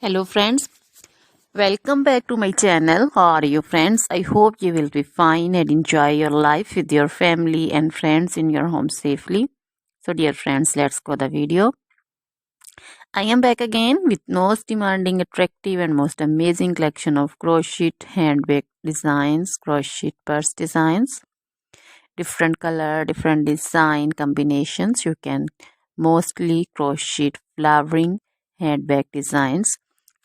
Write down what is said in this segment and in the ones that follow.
Hello friends, welcome back to my channel. How are you friends? I hope you will be fine and enjoy your life with your family and friends in your home safely. So dear friends, let's go the video. I am back again with most demanding, attractive and most amazing collection of crochet handbag designs, crochet purse designs, different color, different design combinations. You can mostly crochet flowering handbag designs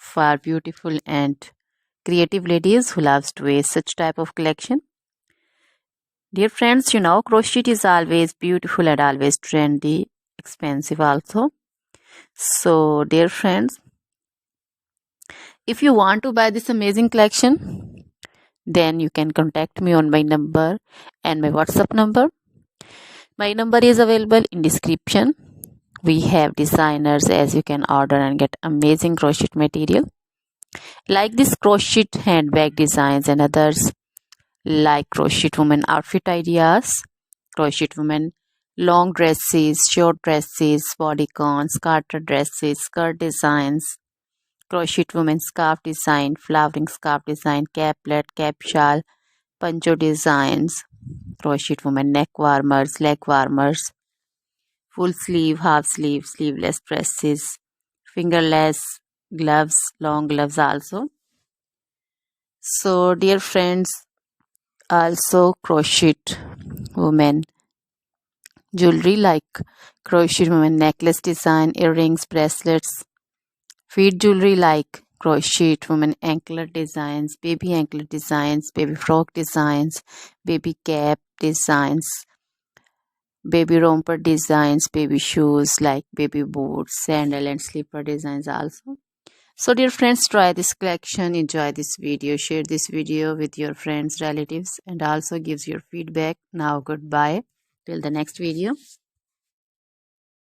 for beautiful and creative ladies who loves to wear such type of collection. Dear friends, you know crochet is always beautiful and always trendy, expensive also. So dear friends, if you want to buy this amazing collection, then you can contact me on my number and my WhatsApp number. My number is available in description. We have designers as you can order and get amazing crochet material like this crochet handbag designs and others like crochet woman outfit ideas, crochet woman long dresses, short dresses, bodycons, garter dresses, skirt designs, crochet woman scarf design, flowering scarf design, caplet, cap shawl, poncho designs, crochet woman neck warmers, leg warmers, full sleeve, half sleeve, sleeveless dresses, fingerless gloves, long gloves also. So dear friends, also crochet women jewelry like crochet women necklace design, earrings, bracelets, feet jewelry like crochet women anklet designs, baby frock designs, baby cap designs, baby romper designs, baby shoes like baby boots, sandal and slipper designs also. So dear friends, try this collection, enjoy this video, share this video with your friends, relatives and also gives your feedback. Now goodbye till the next video.